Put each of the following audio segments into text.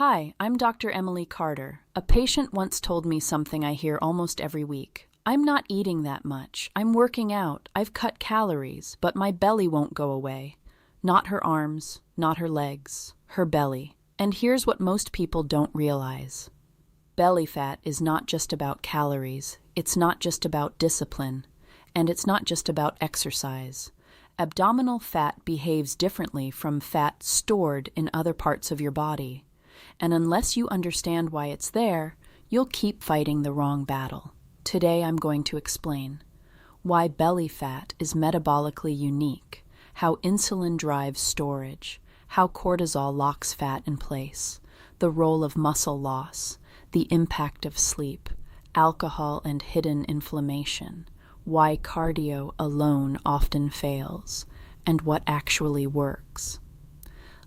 Hi, I'm Dr. Emily Carter. A patient once told me something I hear almost every week. I'm not eating that much. I'm working out. I've cut calories, but my belly won't go away. Not her arms, not her legs, her belly. And here's what most people don't realize. Belly fat is not just about calories. It's not just about discipline. And it's not just about exercise. Abdominal fat behaves differently from fat stored in other parts of your body. And unless you understand why it's there, you'll keep fighting the wrong battle. Today I'm going to explain why belly fat is metabolically unique, how insulin drives storage, how cortisol locks fat in place, the role of muscle loss, the impact of sleep, alcohol and hidden inflammation, why cardio alone often fails, and what actually works.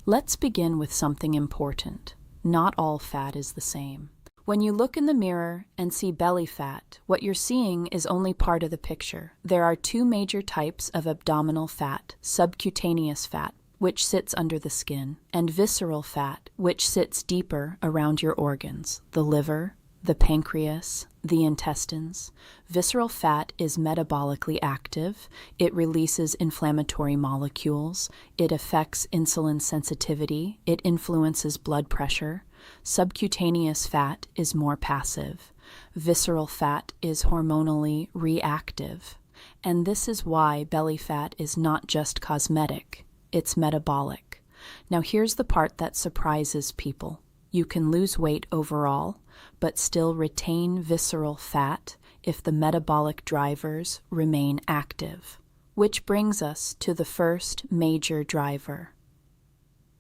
Let's begin with something important. Not all fat is the same. When you look in the mirror and see belly fat, what you're seeing is only part of the picture. There are two major types of abdominal fat: subcutaneous fat, which sits under the skin, and visceral fat, which sits deeper around your organs, the liver, the pancreas, the intestines. Visceral fat is metabolically active. It releases inflammatory molecules. It affects insulin sensitivity. It influences blood pressure. Subcutaneous fat is more passive. Visceral fat is hormonally reactive. And this is why belly fat is not just cosmetic, it's metabolic. Now here's the part that surprises people. You can lose weight overall, but still retain visceral fat if the metabolic drivers remain active. Which brings us to the first major driver: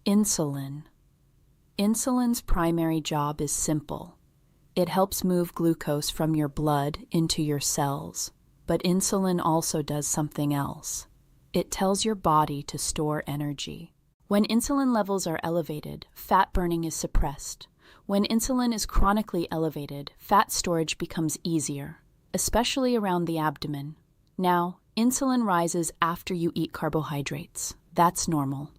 insulin. Insulin's primary job is simple. It helps move glucose from your blood into your cells. But insulin also does something else. It tells your body to store energy. When insulin levels are elevated, fat burning is suppressed. When insulin is chronically elevated, fat storage becomes easier, especially around the abdomen. Now, insulin rises after you eat carbohydrates. That's normal.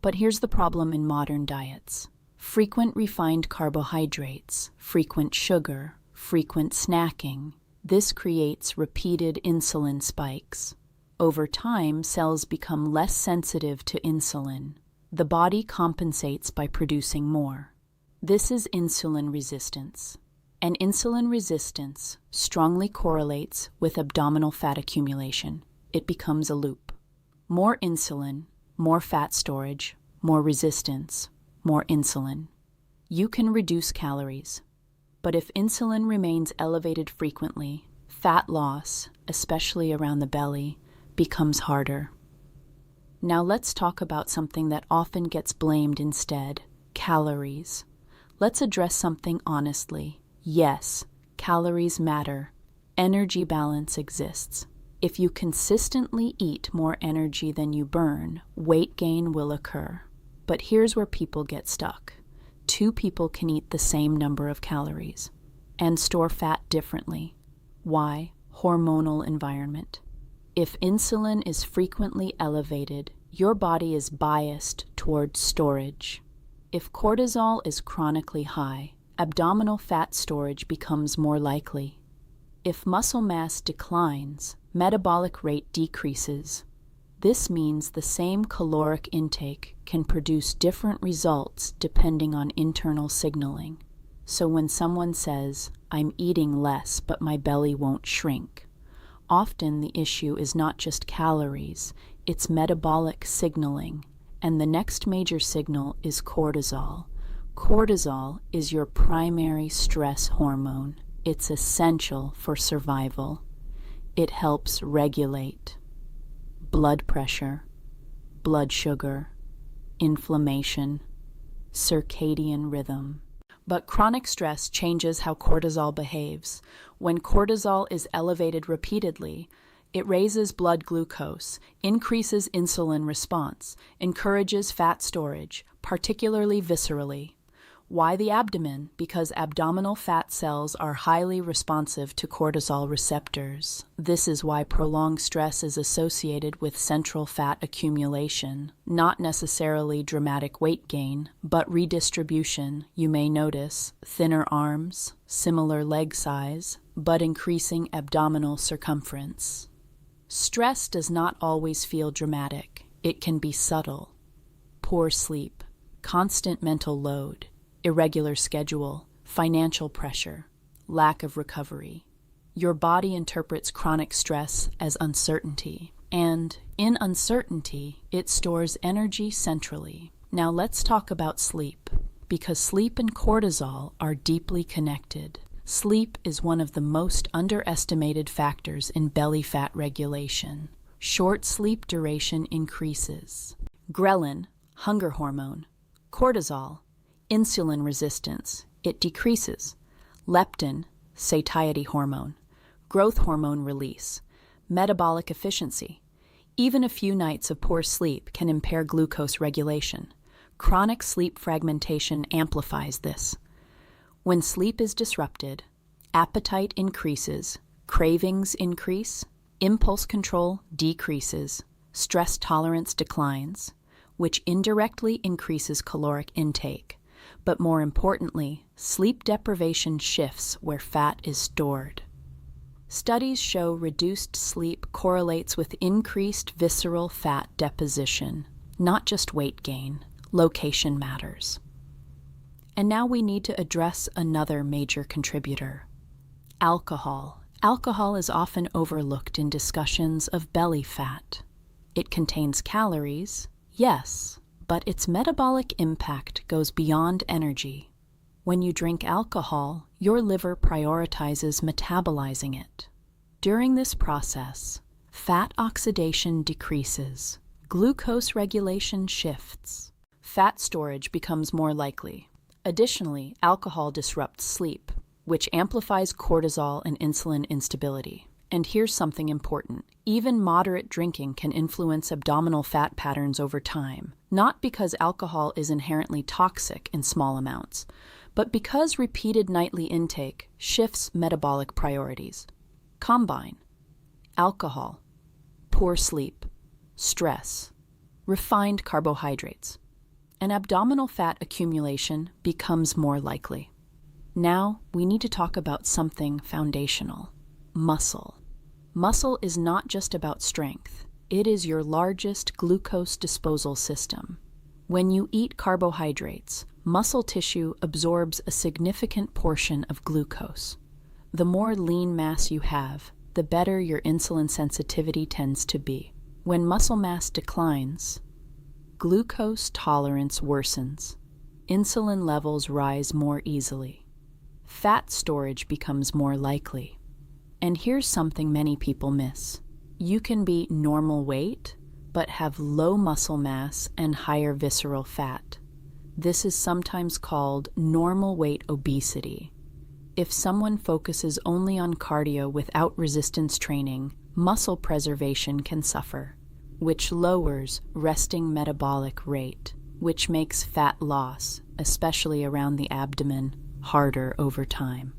But here's the problem in modern diets: frequent refined carbohydrates, frequent sugar, frequent snacking. This creates repeated insulin spikes. Over time, cells become less sensitive to insulin. The body compensates by producing more. This is insulin resistance. And insulin resistance strongly correlates with abdominal fat accumulation. It becomes a loop. More insulin, more fat storage, more resistance, more insulin. You can reduce calories, but if insulin remains elevated frequently, fat loss, especially around the belly, becomes harder. Now let's talk about something that often gets blamed instead: calories. Let's address something honestly. Yes, calories matter. Energy balance exists. If you consistently eat more energy than you burn, weight gain will occur. But here's where people get stuck. Two people can eat the same number of calories and store fat differently. Why? Hormonal environment. If insulin is frequently elevated, your body is biased toward storage. If cortisol is chronically high, abdominal fat storage becomes more likely. If muscle mass declines, metabolic rate decreases. This means the same caloric intake can produce different results depending on internal signaling. So when someone says, "I'm eating less but my belly won't shrink," often the issue is not just calories, it's metabolic signaling. And the next major signal is cortisol. Cortisol is your primary stress hormone. It's essential for survival. It helps regulate blood pressure, blood sugar, inflammation, circadian rhythm. But chronic stress changes how cortisol behaves. When cortisol is elevated repeatedly, it raises blood glucose, increases insulin response, encourages fat storage, particularly viscerally. Why the abdomen? Because abdominal fat cells are highly responsive to cortisol receptors. This is why prolonged stress is associated with central fat accumulation, not necessarily dramatic weight gain, but redistribution. You may notice thinner arms, similar leg size, but increasing abdominal circumference. Stress does not always feel dramatic. It can be subtle. Poor sleep, constant mental load, irregular schedule, financial pressure, lack of recovery. Your body interprets chronic stress as uncertainty, and in uncertainty, it stores energy centrally. Now let's talk about sleep, because sleep and cortisol are deeply connected. Sleep is one of the most underestimated factors in belly fat regulation. Short sleep duration increases ghrelin, hunger hormone, cortisol, insulin resistance, it decreases, leptin, satiety hormone, growth hormone release, metabolic efficiency. Even a few nights of poor sleep can impair glucose regulation. Chronic sleep fragmentation amplifies this. When sleep is disrupted, appetite increases, cravings increase, impulse control decreases, stress tolerance declines, which indirectly increases caloric intake. But more importantly, sleep deprivation shifts where fat is stored. Studies show reduced sleep correlates with increased visceral fat deposition, not just weight gain. Location matters. And now we need to address another major contributor: alcohol. Alcohol is often overlooked in discussions of belly fat. It contains calories, yes, but its metabolic impact goes beyond energy. When you drink alcohol, your liver prioritizes metabolizing it. During this process, fat oxidation decreases, glucose regulation shifts, fat storage becomes more likely. Additionally, alcohol disrupts sleep, which amplifies cortisol and insulin instability. And here's something important. Even moderate drinking can influence abdominal fat patterns over time, not because alcohol is inherently toxic in small amounts, but because repeated nightly intake shifts metabolic priorities. Combine alcohol, poor sleep, stress, refined carbohydrates, and abdominal fat accumulation becomes more likely. Now, we need to talk about something foundational: muscle. Muscle is not just about strength. It is your largest glucose disposal system. When you eat carbohydrates, muscle tissue absorbs a significant portion of glucose. The more lean mass you have, the better your insulin sensitivity tends to be. When muscle mass declines, glucose tolerance worsens. Insulin levels rise more easily. Fat storage becomes more likely. And here's something many people miss. You can be normal weight, but have low muscle mass and higher visceral fat. This is sometimes called normal weight obesity. If someone focuses only on cardio without resistance training, muscle preservation can suffer, which lowers resting metabolic rate, which makes fat loss, especially around the abdomen, harder over time.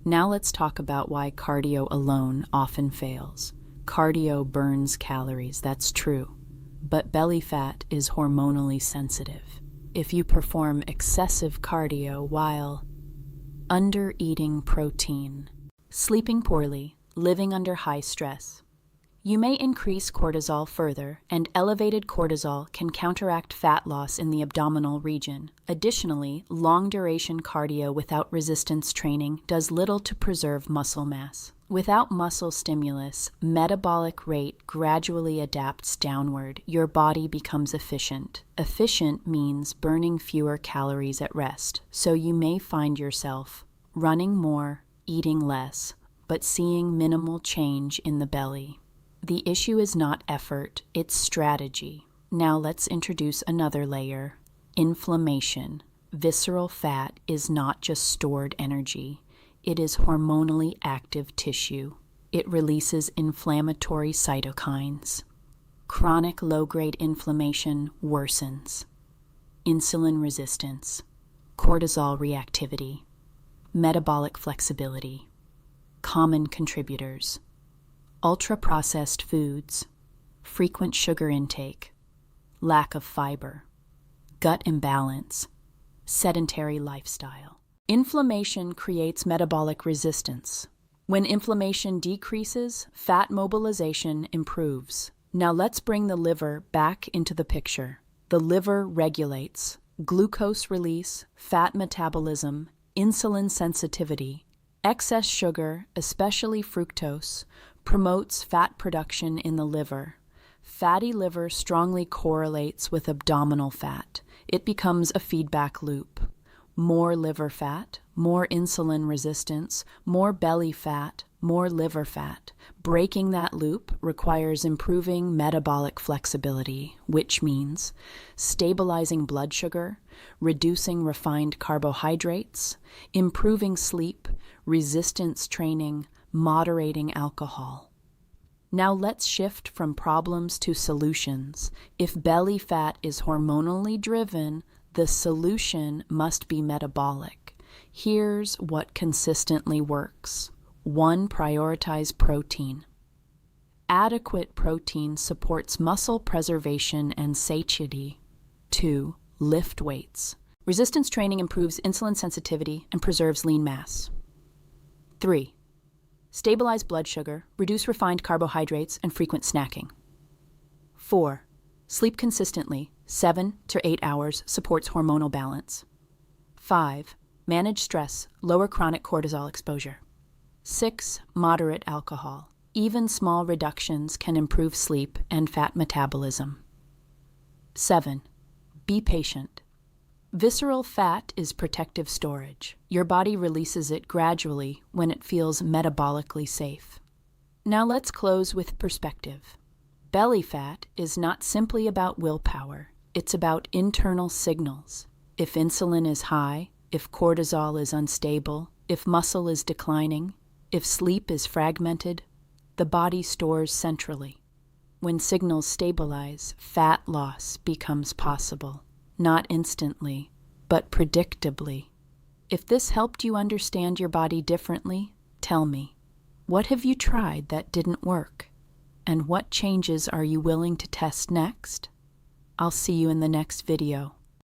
Now let's talk about why cardio alone often fails. Cardio burns calories, that's true, but belly fat is hormonally sensitive. If you perform excessive cardio while under-eating protein, sleeping poorly, living under high stress, you may increase cortisol further, and elevated cortisol can counteract fat loss in the abdominal region. Additionally, long-duration cardio without resistance training does little to preserve muscle mass. Without muscle stimulus, metabolic rate gradually adapts downward. Your body becomes efficient. Efficient means burning fewer calories at rest, so you may find yourself running more, eating less, but seeing minimal change in the belly. The issue is not effort, it's strategy. Now let's introduce another layer: inflammation. Visceral fat is not just stored energy. It is hormonally active tissue. It releases inflammatory cytokines. Chronic low-grade inflammation worsens. Insulin resistance. cortisol reactivity, metabolic flexibility, common contributors, ultra-processed foods, frequent sugar intake, lack of fiber, gut imbalance, sedentary lifestyle. Inflammation creates metabolic resistance. When inflammation decreases, fat mobilization improves. Now let's bring the liver back into the picture. The liver regulates glucose release, fat metabolism, insulin sensitivity. Excess sugar, especially fructose, promotes fat production in the liver. Fatty liver strongly correlates with abdominal fat. It becomes a feedback loop. More liver fat, more insulin resistance, more belly fat, more liver fat. Breaking that loop requires improving metabolic flexibility, which means stabilizing blood sugar, reducing refined carbohydrates, improving sleep, resistance training, moderating alcohol. Now let's shift from problems to solutions. If belly fat is hormonally driven, the solution must be metabolic. Here's what consistently works. 1. Prioritize protein. Adequate protein supports muscle preservation and satiety. 2. Lift weights. Resistance training improves insulin sensitivity and preserves lean mass. 3. Stabilize blood sugar, reduce refined carbohydrates, and frequent snacking. 4. Sleep consistently, 7 to 8 hours, supports hormonal balance. 5. Manage stress, lower chronic cortisol exposure. 6. Moderate alcohol. Even small reductions can improve sleep and fat metabolism. 7. Be patient. Visceral fat is protective storage. Your body releases it gradually when it feels metabolically safe. Now let's close with perspective. Belly fat is not simply about willpower. It's about internal signals. If insulin is high, if cortisol is unstable, if muscle is declining, if sleep is fragmented, the body stores centrally. When signals stabilize, fat loss becomes possible. Not instantly, but predictably. If this helped you understand your body differently, tell me, what have you tried that didn't work? And what changes are you willing to test next? I'll see you in the next video.